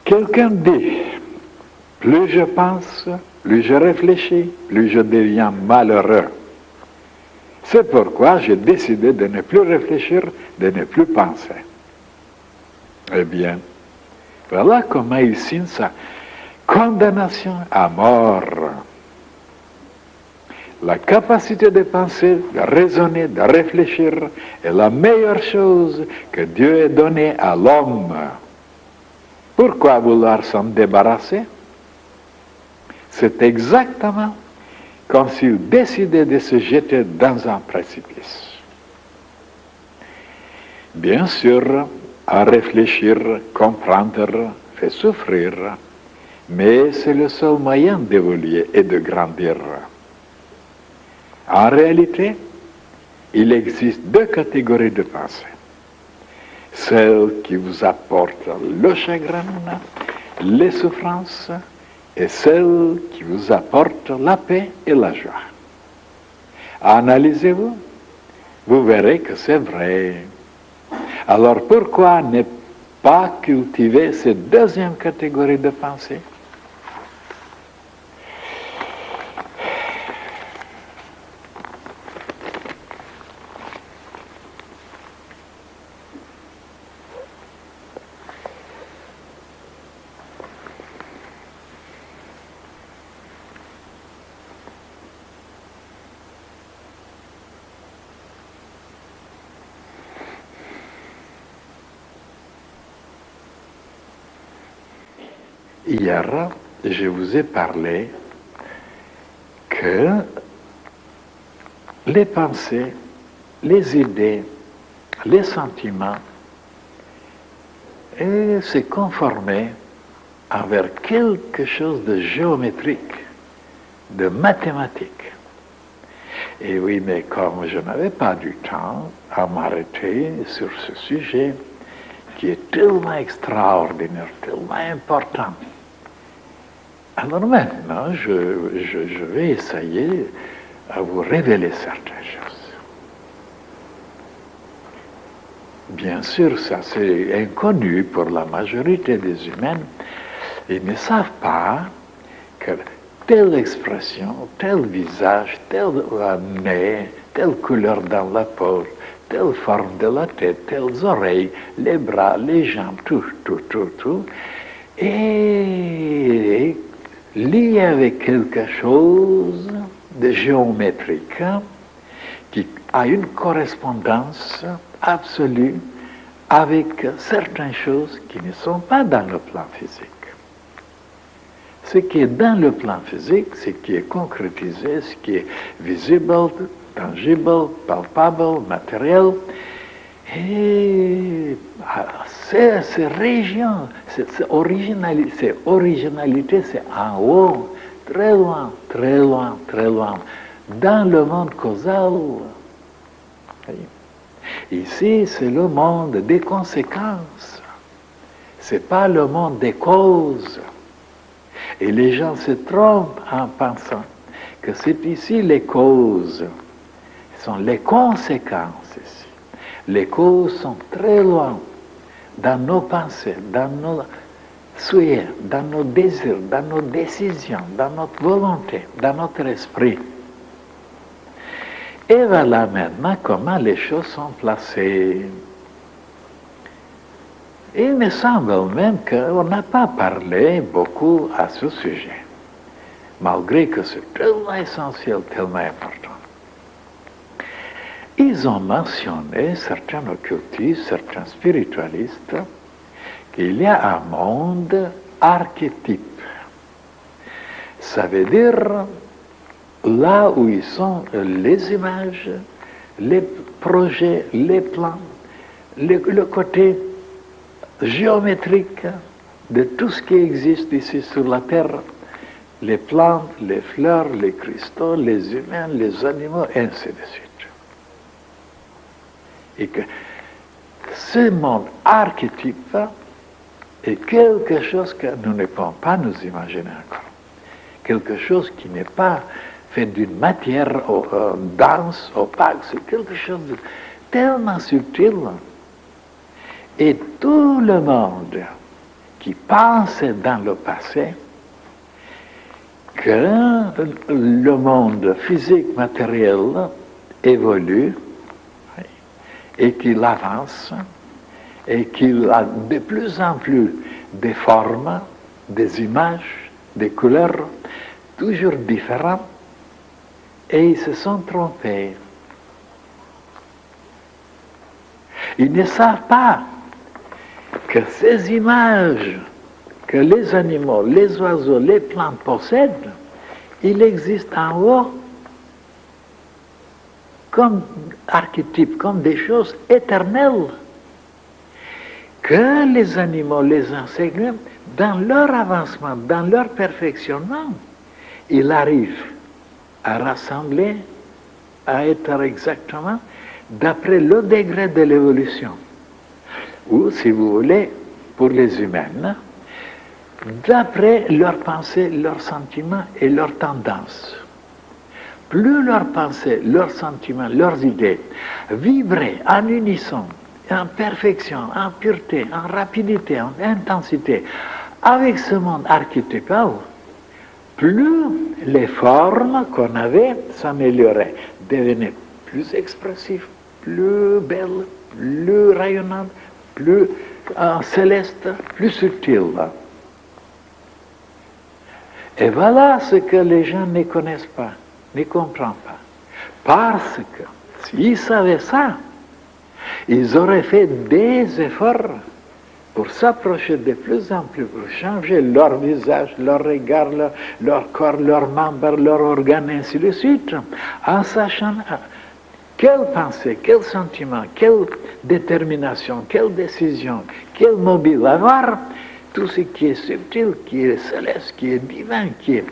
Quelqu'un dit, plus je pense, plus je réfléchis, plus je deviens malheureux. C'est pourquoi j'ai décidé de ne plus réfléchir, de ne plus penser. Eh bien, voilà comment il signe sa condamnation à mort. La capacité de penser, de raisonner, de réfléchir est la meilleure chose que Dieu ait donnée à l'homme. Pourquoi vouloir s'en débarrasser? C'est exactement comme s'il décidait de se jeter dans un précipice. Bien sûr, à réfléchir, comprendre, fait souffrir, mais c'est le seul moyen d'évoluer et de grandir. En réalité, il existe deux catégories de pensée. Celle qui vous apporte le chagrin, les souffrances, et celle qui vous apporte la paix et la joie. Analysez-vous, vous verrez que c'est vrai. Alors pourquoi ne pas cultiver cette deuxième catégorie de pensée? Hier, je vous ai parlé que les pensées, les idées, les sentiments se conformaient envers quelque chose de géométrique, de mathématique. Et oui, mais comme je n'avais pas du temps à m'arrêter sur ce sujet qui est tellement extraordinaire, tellement important, alors maintenant, je vais essayer à vous révéler certaines choses. Bien sûr, ça c'est inconnu pour la majorité des humains. Ils ne savent pas que telle expression, tel visage, tel nez, telle couleur dans la peau, telle forme de la tête, telles oreilles, les bras, les jambes, tout, est lié avec quelque chose de géométrique qui a une correspondance absolue avec certaines choses qui ne sont pas dans le plan physique. Ce qui est dans le plan physique, ce qui est concrétisé, ce qui est visible, tangible, palpable, matériel, et ces régions, cette originalité, c'est en haut, très loin, très loin, très loin, dans le monde causal. Ici, c'est le monde des conséquences. C'est pas le monde des causes. Et les gens se trompent en pensant que c'est ici les causes. Ce sont les conséquences ici. Les causes sont très loin dans nos pensées, dans nos souhaits, dans nos désirs, dans nos décisions, dans notre volonté, dans notre esprit. Et voilà maintenant comment les choses sont placées. Il me semble même qu'on n'a pas parlé beaucoup à ce sujet, malgré que c'est tellement essentiel, tellement important. Ils ont mentionné, certains occultistes, certains spiritualistes, qu'il y a un monde archétype. Ça veut dire là où ils sont les images, les projets, les plans, le côté géométrique de tout ce qui existe ici sur la Terre, les plantes, les fleurs, les cristaux, les humains, les animaux, et ainsi de suite. Et que ce monde archétype est quelque chose que nous ne pouvons pas nous imaginer encore. Quelque chose qui n'est pas fait d'une matière dense, opaque, c'est quelque chose de tellement subtil. Et tout le monde qui pense dans le passé, que le monde physique matériel évolue et qu'il avance et qu'il a de plus en plus des formes, des images, des couleurs toujours différentes, et ils se sont trompés. Ils ne savent pas que ces images que les animaux, les oiseaux, les plantes possèdent, il existe en haut comme archétypes, comme des choses éternelles, que les animaux, les insectes, dans leur avancement, dans leur perfectionnement, ils arrivent à rassembler, à être exactement d'après le degré de l'évolution. Ou, si vous voulez, pour les humains, d'après leurs pensées, leurs sentiments et leurs tendances. Plus leurs pensées, leurs sentiments, leurs idées vibraient en unisson, en perfection, en pureté, en rapidité, en intensité, avec ce monde archétypal, plus les formes qu'on avait s'amélioraient, devenaient plus expressives, plus belles, plus rayonnantes, plus célestes, plus subtiles. Et voilà ce que les gens ne connaissent pas, ne comprennent pas. Parce que s'ils savaient ça, ils auraient fait des efforts pour s'approcher de plus en plus, pour changer leur visage, leur regard, leur corps, leurs membres, leurs organes, ainsi de suite, en sachant quelle pensée, quel sentiment, quelle détermination, quelle décision, quel mobile avoir. Tout ce qui est subtil, qui est céleste, qui est divin, qui est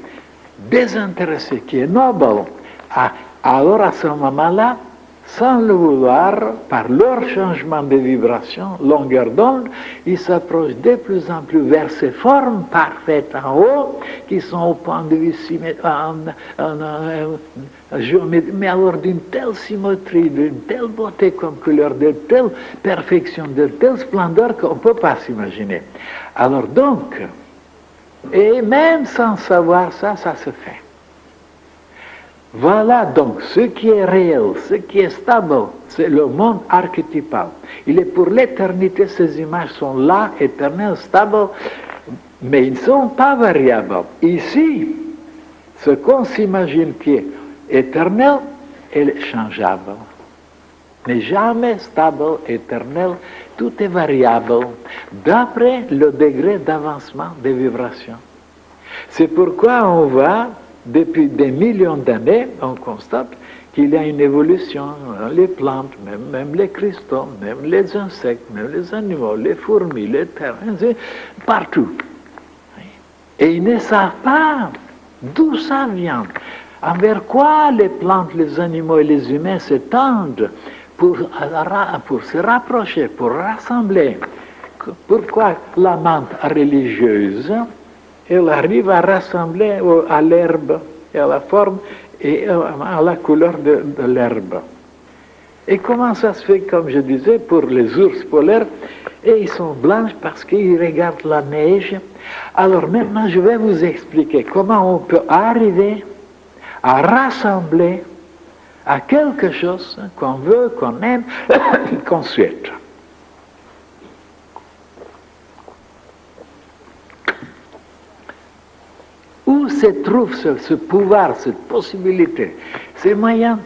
désintéressé, qui est noble, alors à ce moment-là, sans le vouloir, par leur changement de vibration, longueur d'onde, ils s'approchent de plus en plus vers ces formes parfaites en haut, qui sont au point de vue géométrique, mais alors d'une telle symétrie, d'une telle beauté comme couleur, de telle perfection, de telle splendeur qu'on ne peut pas s'imaginer. Alors donc, et même sans savoir ça, ça se fait. Voilà donc ce qui est réel, ce qui est stable, c'est le monde archétypal. Il est pour l'éternité, ces images sont là, éternelles, stables, mais ils ne sont pas variables. Ici, ce qu'on s'imagine qui est éternel est changeable. Mais jamais stable, éternel, tout est variable, d'après le degré d'avancement des vibrations. C'est pourquoi on voit, depuis des millions d'années, on constate qu'il y a une évolution dans les plantes, même les cristaux, même les insectes, même les animaux, les fourmis, les terres, partout. Et ils ne savent pas d'où ça vient, envers quoi les plantes, les animaux et les humains se tendent pour se rapprocher, pour rassembler. Pourquoi la menthe religieuse, elle arrive à rassembler à l'herbe, et à la forme et à la couleur de l'herbe. Et comment ça se fait, comme je disais, pour les ours polaires, et ils sont blancs parce qu'ils regardent la neige. Alors maintenant, je vais vous expliquer comment on peut arriver à rassembler à quelque chose qu'on veut, qu'on aime, qu'on souhaite. Où se trouve ce pouvoir, cette possibilité, ces moyens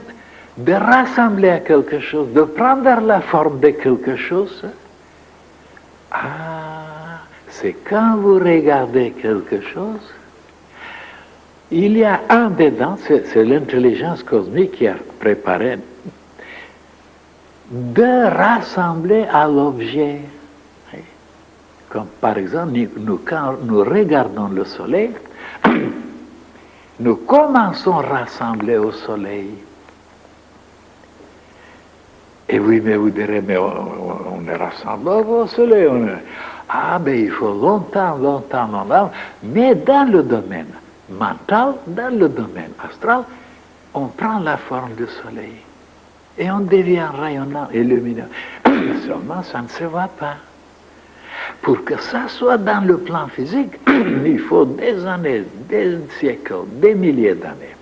de rassembler à quelque chose, de prendre la forme de quelque chose? C'est quand vous regardez quelque chose, il y a un dedans, c'est l'intelligence cosmique qui a préparé, de rassembler à l'objet. Comme par exemple, quand nous regardons le soleil, nous commençons à rassembler au soleil. Et oui, mais vous direz, mais on est rassemblé au soleil. Ben il faut longtemps, mais dans le domaine mental, dans le domaine astral, on prend la forme du soleil. Et on devient rayonnant et lumineux. Seulement, ça ne se voit pas. Pour que ça soit dans le plan physique, il faut des années, des siècles, des milliers d'années.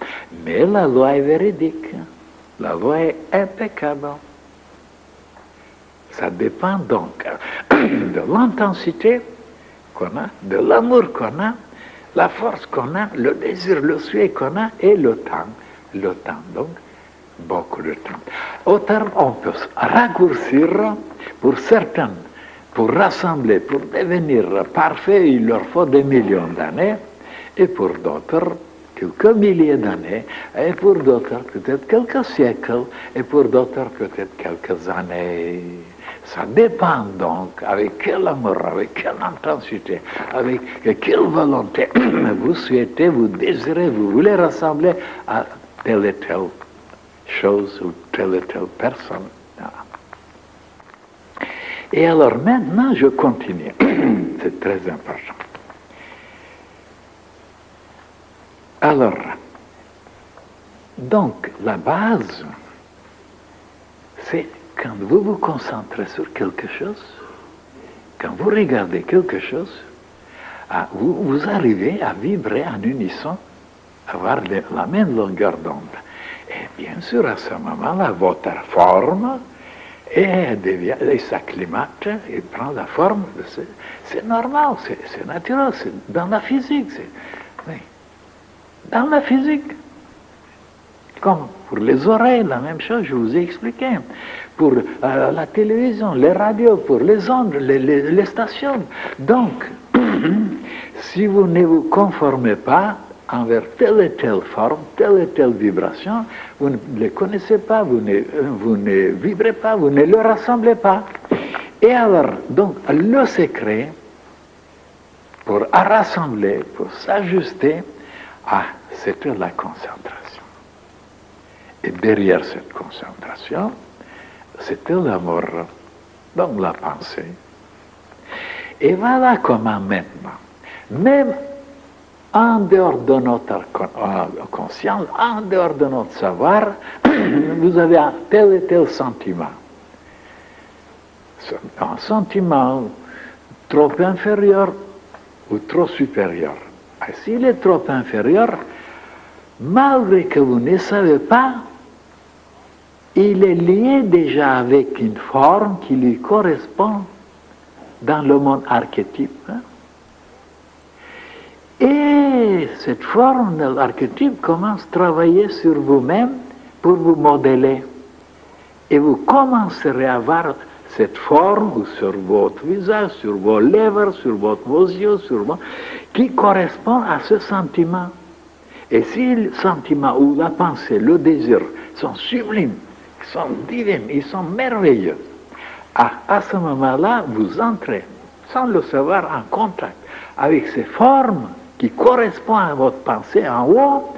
Mais la loi est véridique. La loi est impeccable. Ça dépend donc de l'intensité qu'on a, de l'amour qu'on a, la force qu'on a, le désir, le souhait qu'on a et le temps. Le temps, donc, beaucoup de temps. Au terme, on peut raccourcir pour certains, pour rassembler, pour devenir parfait, il leur faut des millions d'années, et pour d'autres, quelques milliers d'années, et pour d'autres, peut-être quelques siècles, et pour d'autres, peut-être quelques années. Ça dépend donc avec quel amour, avec quelle intensité, avec quelle volonté vous souhaitez, vous désirez, vous voulez rassembler à telle et telle chose ou telle et telle personne. Et alors maintenant, je continue. C'est très important. Alors, donc, la base, c'est quand vous vous concentrez sur quelque chose, quand vous regardez quelque chose, vous arrivez à vibrer en unisson, avoir la même longueur d'onde. Et bien sûr, à ce moment-là, votre forme et s'acclimate et prend la forme. C'est normal, c'est naturel, c'est dans la physique. Oui. Dans la physique. Comme pour les oreilles, la même chose, je vous ai expliqué. Pour la télévision, les radios, pour les ondes, les stations. Donc, si vous ne vous conformez pas envers telle et telle forme, telle et telle vibration, vous ne les connaissez pas, vous ne vibrez pas, vous ne le rassemblez pas. Et alors, donc, le secret pour rassembler, pour s'ajuster, c'était la concentration. Et derrière cette concentration, c'était l'amour, donc la pensée. Et voilà comment maintenant, même en dehors de notre conscience, en dehors de notre savoir, vous avez un tel et tel sentiment. Un sentiment trop inférieur ou trop supérieur. Et s'il est trop inférieur, malgré que vous ne savez pas, il est lié déjà avec une forme qui lui correspond dans le monde archétype. Et cette forme de l'archétype commence à travailler sur vous-même pour vous modeler. Et vous commencerez à voir cette forme sur votre visage, sur vos lèvres, sur vos yeux, qui correspond à ce sentiment. Et si le sentiment ou la pensée, le désir sont sublimes, sont divines, ils sont merveilleux, à ce moment-là, vous entrez, sans le savoir, en contact avec ces formes qui correspondent à votre pensée en haut,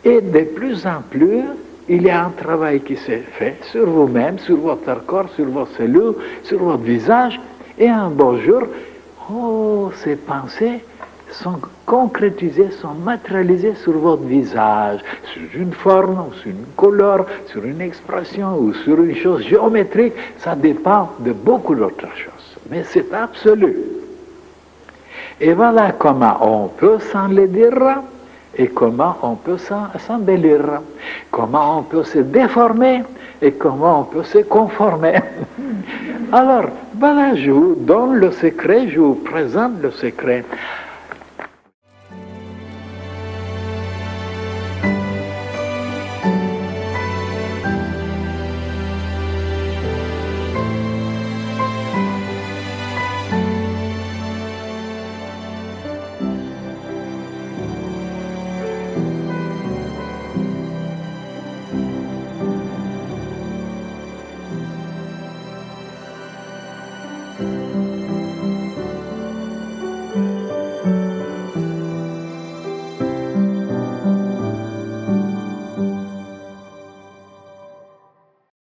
et de plus en plus, il y a un travail qui s'est fait sur vous-même, sur votre corps, sur vos cellules, sur votre visage, et un beau jour, ces pensées sont concrétisées, sont matérialisées sur votre visage, sur une forme, sur une couleur, sur une expression ou sur une chose géométrique. Ça dépend de beaucoup d'autres choses, mais c'est absolu. Et voilà comment on peut s'enlaidir et comment on peut s'embellir, comment on peut se déformer et comment on peut se conformer. Alors, voilà, je vous donne le secret, je vous présente le secret.